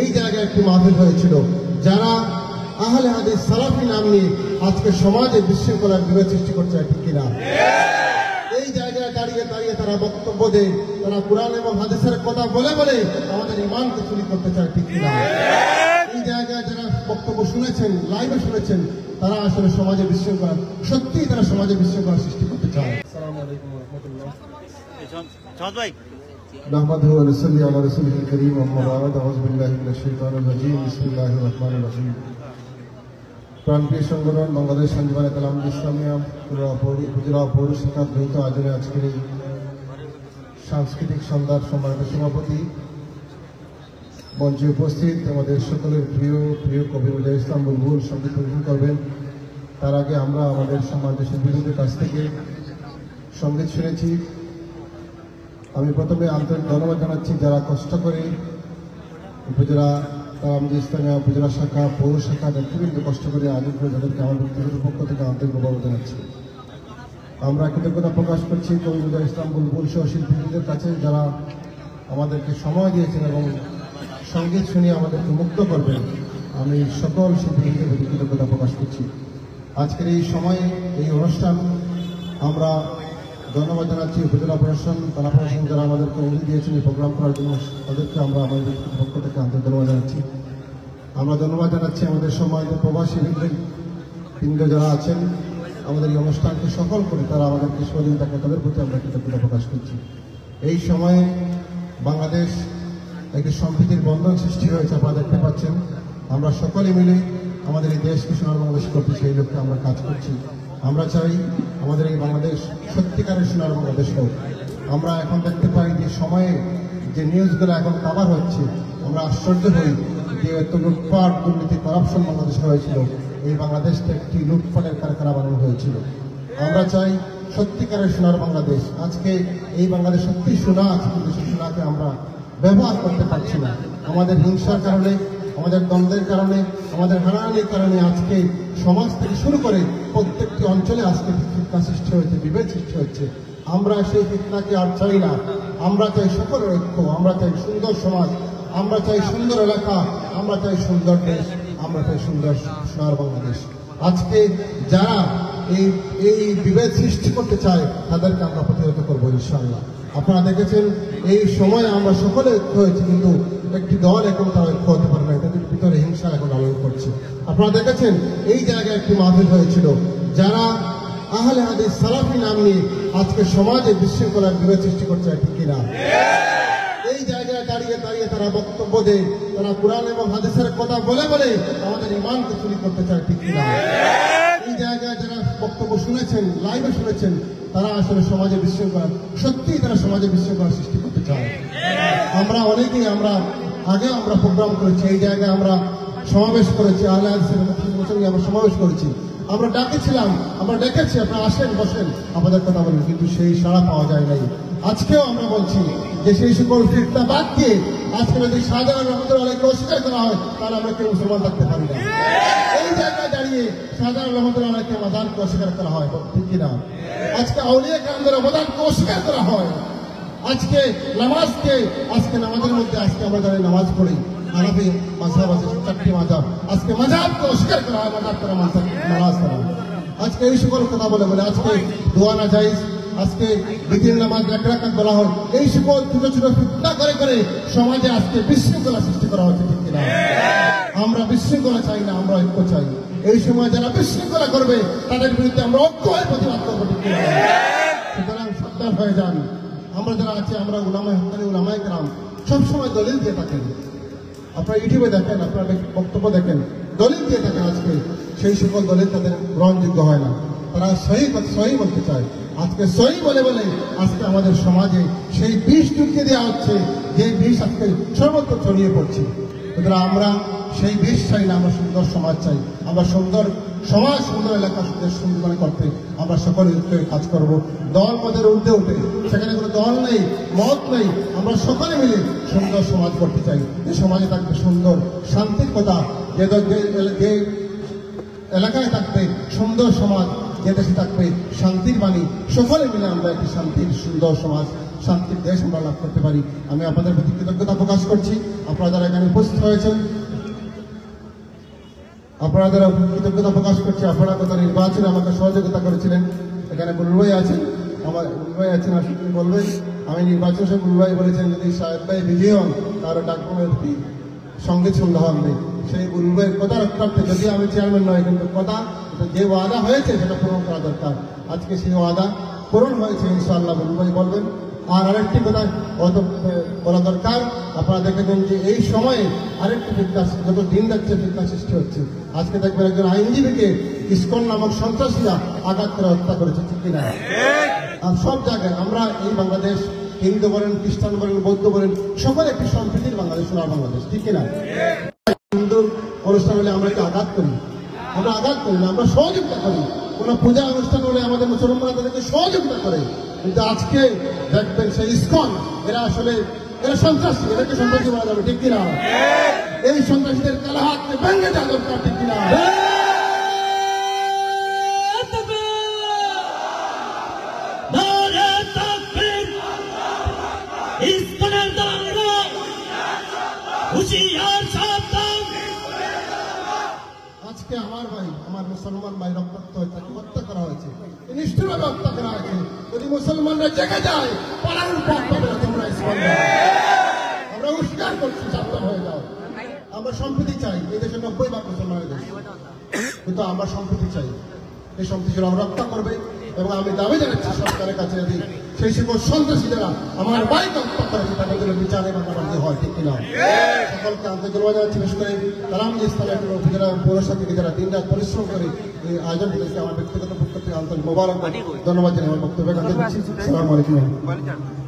এই জায়গায় একটি মাহফিল হয়েছিল, যারা আহলে হাদিস সালাফি নাম নিয়ে আজকে সমাজে বিশৃঙ্খলার বিভেদ সৃষ্টি করছে, ঠিক কিনা? এই জায়গায় দাঁড়িয়ে দাঁড়িয়ে তারা বক্তব্য দেয়, তারা কোরআন এবং হাদিসের কথা বলে বলে আমাদের ঈমানকে চুরি করতে চায়, ঠিক কিনা? এই জায়গায় যারা বক্তব্য শুনেছেন, লাইভে শুনেছেন, তারা আসলে সমাজে বিশৃঙ্খলা, সত্যিই তারা সমাজে বিশৃঙ্খলা সৃষ্টি করতে চায়। আসসালামু আলাইকুম ওয়া রাহমাতুল্লাহ। নাহমাদুহু ওয়া নুসাল্লি আলা রাসূলিল কারীম, আম্মা বা'দ, আউযু বিল্লাহি মিনাশ শাইতানির রাজীম, বিসমিল্লাহির রহমানির রহিম। প্রাণপ্রিয় সংগঠন বাংলাদেশ আঞ্জুমানে তালামুল ইসলামিয়া উপজেলা পৌর শিক্ষা দ্বৈত আয়োজনে আজকের এই সাংস্কৃতিক সন্ধ্যার সম্মানিত সভাপতি, মঞ্চে উপস্থিত আমাদের সকলের প্রিয় কবি মুজাহিদ ইসলাম বুলবুল সঙ্গীত পরিবেশন করবেন। তার আগে আমরা আমাদের সম্মানিত শিল্পীদের কাছ থেকে সঙ্গীত শুনেছি। আমি প্রথমে আন্তরিক ধন্যবাদ জানাচ্ছি যারা কষ্ট করে উপজেলা তালামুল ইসলামিয়া উপজেলা শাখা পৌর শাখা নেতৃবৃন্দ কষ্ট করে আয়োজন করে, যাদেরকে আমার ব্যক্তিগত পক্ষ থেকে আন্তরিক ধন্যবাদ জানাচ্ছি। আমরা কৃতজ্ঞতা প্রকাশ করছি কবি মুজাহিদ ইসলাম বুলবুল সহ শিল্পীদের কাছে, যারা আমাদেরকে সময় দিয়েছেন এবং সঙ্গীত শুনিয়ে আমাদেরকে মুক্ত করবেন। আমি সকল শিল্পীদের প্রতি কৃতজ্ঞতা প্রকাশ করছি। আজকের এই সময়ে এই অনুষ্ঠান আমরা ধন্যবাদ জানাচ্ছি উপজেলা প্রশাসন, থানা প্রশাসন, যারা আমাদেরকে অনুমতি দিয়েছেন এই প্রোগ্রাম করার জন্য, তাদেরকে আমরা আমাদের পক্ষ থেকে আন্তরিক ধন্যবাদ জানাচ্ছি। আমরা ধন্যবাদ জানাচ্ছি আমাদের সম্মানিত প্রবাসী বৃন্দ যারা আছেন, আমাদের এই অনুষ্ঠানকে সফল করে তারা আমাদেরকে সহযোগিতা করে, তাদের প্রতি আমরা কৃতজ্ঞতা প্রকাশ করছি। এই সময়ে বাংলাদেশ একটি সম্প্রীতির বন্ধন সৃষ্টি হয়েছে, আপনারা দেখতে পাচ্ছেন। আমরা সকলে মিলে আমাদের এই দেশকে সোনার বাংলাদেশ করতে, সেই লক্ষ্যে আমরা কাজ করছি। আমরা চাই আমাদের এই বাংলাদেশ সত্যিকারের সোনার বাংলাদেশ হোক। আমরা এখন দেখতে পাই যে সময়ে যে নিউজগুলো এখন কাভার হচ্ছে, আমরা আশ্চর্য হই যে এত লুটপাট, দুর্নীতি, করাপশন বাংলাদেশে হয়েছিল। এই বাংলাদেশটা একটি লুটপাটের কারখানা বানানো হয়েছিল। আমরা চাই সত্যিকারের সোনার বাংলাদেশ। আজকে এই বাংলাদেশ সত্যি সোনা আছে, কিন্তু সেই সোনাকে আমরা ব্যবহার করতে পারছি না। আমাদের হিংসার কারণে, আমাদের দ্বন্দ্বের কারণে, আমাদের হানাহানির কারণে আজকে সমাজ থেকে শুরু করে প্রত্যেকটি অঞ্চলে আজকে ফিতনা সৃষ্টি হয়েছে, বিভেদ সৃষ্টি হচ্ছে। আমরা সেই ফিতনাকে আর চাই না। আমরা চাই সকলের ঐক্য, আমরা চাই সুন্দর সমাজ, আমরা চাই সুন্দর এলাকা, আমরা চাই সুন্দর দেশ, আমরা চাই সুন্দর সোনার বাংলাদেশ। আজকে যারা এই বিভেদ সৃষ্টি করতে চায়, তাদেরকে আমরা প্রতিহত করবো ইনশাআল্লাহ। আপনারা দেখেছেন এই সময়ে আমরা সকলে ঐক্য হয়েছি, কিন্তু একটি দল এখন তারা ঐক্য হতে পারে না, তাদের ভিতরে হিংসা এখন আলোড়ন করছে। আপনারা দেখেছেন এই জায়গায় একটি মাহফিল হয়েছিল, যারা আহলে হাদিস সালাফি নাম নিয়ে আজকে সমাজে বিশৃঙ্খলার বিভেদ সৃষ্টি করছে, ঠিক কিনা? এই জায়গায় দাঁড়িয়ে দাঁড়িয়ে তারা বক্তব্য দেয়, তারা কোরআন এবং হাদিসের কথা বলে বলে আমাদের ঈমানকে চুরি করতে চায়, ঠিক কিনা? এই জায়গায় যারা বক্তব্য শুনেছেন, লাইভে শুনেছেন, তারা আসলে সমাজে বিশৃঙ্খলা, সত্যিই তারা সমাজে বিশৃঙ্খলা সৃষ্টি করতে চায়। আমরা অনেকেই আগে আমরা প্রোগ্রাম করেছি, এই জায়গায় আমরা সমাবেশ করেছি, আহলে হাদিসের সঙ্গে আমরা সমাবেশ করেছি, আমরা ডাকেছিলাম, আমরা ডেকেছি আপনারা আসেন, বসেন, আমাদের কথা বলেন, কিন্তু সেই সাড়া পাওয়া যায় নাই। আজকেও আমরা বলছি যে সেই সকল ফিতনা বাদ দিয়ে আজকে যদি শাহজালাল রহমতুল্লাহ আলাইহিকে অস্বীকার করা হয়, তাহলে আমরা কেউ মুসলমান থাকতে পারি না। এই জায়গায় দাঁড়িয়ে শাহজালাল রহমতুল্লাহ আলাইহিকে অবদানকে অস্বীকার করা হয়, ঠিক কিনা? আজকে আউলিয়া কেরামদের অবদানকে অস্বীকার করা হয়। আজকে নামাজকে, আজকে নামাজের মধ্যে আজকে আমরা যারা নামাজ পড়ি, হানাফি মাযহাব আছে, 4টি মাযহাব, আজকে মাযহাবকে অস্বীকার করা হয়, মাযহাব করা নামাজ পড়া। আজকে এই সকল কথা বলে বলে আজকে দোয়া না জায়েজ, আজকে বিতির নামাজ এক রাকাত বলা হয়, এই সকল ছোট ছোট ফিতনা করে করে সমাজে আজকে বিশৃঙ্খলা সৃষ্টি করা হচ্ছে, ঠিক কিনা? আমরা বিশৃঙ্খলা চাই না, আমরা ঐক্য চাই। এই সময় যারা বিশৃঙ্খলা করবে তাদের বিরুদ্ধে আমরা ঐক্য হয়ে প্রতিবাদ করবো, ঠিক কিনা? সুতরাং সাবধান হয়ে যান। আমরা যারা আছি, আমরা উলামায়ে কেরাম সবসময় দলিল দিয়ে থাকেন। আপনারা ইউটিউবে দেখেন, আপনারা বক্তব্য দেখেন, দলিল দিয়ে থাকেন। আজকে সেই সকল দলিল তাদের গ্রহণযোগ্য হয় না, তারা সহি বলতে চায়। আজকে সহি বলে বলে আজকে আমাদের সমাজে সেই বিষ ঢুকিয়ে দেওয়া হচ্ছে, যে বিষ আজকে সর্বত্র ছড়িয়ে পড়ছে। সুতরাং আমরা সেই বিষ চাই না, আমরা সুন্দর সমাজ চাই। আমরা সুন্দর সমাজ, সুন্দর এলাকা, সুন্দর করতে আমরা সকলে কাজ করব। দল মতের ঊর্ধ্বে উঠে, সেখানে কোনো দল নেই, মত নেই, আমরা সকলে মিলে সুন্দর সমাজ করতে চাই। যে সমাজে থাকবে সুন্দর শান্তির কথা, যে এলাকায় থাকবে সুন্দর সমাজ, যে দেশে থাকবে শান্তির বাণী, সকলে মিলে আমরা একটি শান্তির সুন্দর সমাজ শান্তির দেশ আমরা লাভ করতে পারি। আমি আপনাদের প্রতি কৃতজ্ঞতা প্রকাশ করছি, আপনারা যারা এখানে উপস্থিত হয়েছেন আপনারা যারা কৃতজ্ঞতা প্রকাশ করছি। আপনারা কত নির্বাচনে আমাকে সহযোগিতা করেছিলেন। এখানে গুলু ভাই আছেন, আমার গুলু ভাই আছেন, আসলে তিনি বলবেন আমি নির্বাচন সে গুলু ভাই বলেছেন যদি সাহেব ভাই বিজয়ী হন তার ডাকমের সঙ্গে শুনতে হবে। সেই গুলু ভাইয়ের কথা রক্ষার্থে যদি আমি চেয়ারম্যান নয়, কিন্তু কথা যে ওয়াদা হয়েছে সেটা পূরণ করা দরকার। আজকে সেই ওয়াদা পূরণ হয়েছে ইনশাআল্লাহ, গুলু ভাই বলবেন। আর আরেকটি কথা বলা দরকার, আপনারা দেখেছেন যে এই সময়ে আরেকটি বিকাশ, যত দিন যাচ্ছে বিকাশ সৃষ্টি হচ্ছে। আজকে দেখবেন একজন আইনজীবীকে ইসকন নামক সন্ত্রাসীরা আঘাত করে হত্যা করেছে, ঠিক কিনা? আর সব জায়গায় আমরা এই বাংলাদেশ, হিন্দু বলেন, খ্রিস্টান বলেন, বৌদ্ধ বলেন, সকলে একটি সম্প্রীতির বাংলাদেশ, সোনার বাংলাদেশ, ঠিক কিনা? হিন্দু অনুষ্ঠান হলে আমরা একটু আঘাত করি, আমরা আঘাত করি না, আমরা সহযোগিতা করি। কোনো পূজা অনুষ্ঠান হলে আমাদের মুসলমানরা তাদেরকে সহযোগিতা করে। কিন্তু আজকে দেখবেন সেই ইসকন, এরা সন্ত্রাসী, এদেরকে সন্ত্রাসী বলা যাবে, ঠিক কিনা? এই সন্ত্রাসীদের কালা হাতকে ভেঙে দেওয়া দরকার, ঠিক কিনা? আজকে আমার ভাই, আমার মুসলমান ভাই রক্তাক্ত হয়েছে, তাকে হত্যা করা হয়েছে, নিষ্ঠুরভাবে হত্যা করা হয়েছে। যদি মুসলমানরা জেগে যায় পালানোর পথ পাবে না তোমরা। আমরা উস্কার করছি, সাবধান হয়ে যাও। আমরা সম্প্রীতি চাই, এই দেশে 90% মুসলমানের দেশ, কিন্তু আমরা সম্প্রীতি চাই। এই সম্প্রীতি আমরা রক্ষা করবে। এবং আমি দাবি জানাচ্ছি সরকারের কাছে, যদি সেই সকল সন্ত্রাসী যারা আমার বাইক হত্যা করেছে তাদের জন্য বিচারে বাংলাবাসী হয়, ঠিক কিনা? সকলকে আন্তরিক ধন্যবাদ জানাচ্ছি। বিশেষ করে তারাম ইসলামের উপজেলা পৌরসভা থেকে যারা দিন রাত পরিশ্রম করে এই আয়োজন করেছে, আমার ব্যক্তিগত পক্ষ থেকে আন্তরিক মোবারক ধন্যবাদ জানিয়ে আমার বক্তব্য। আসসালামু আলাইকুম।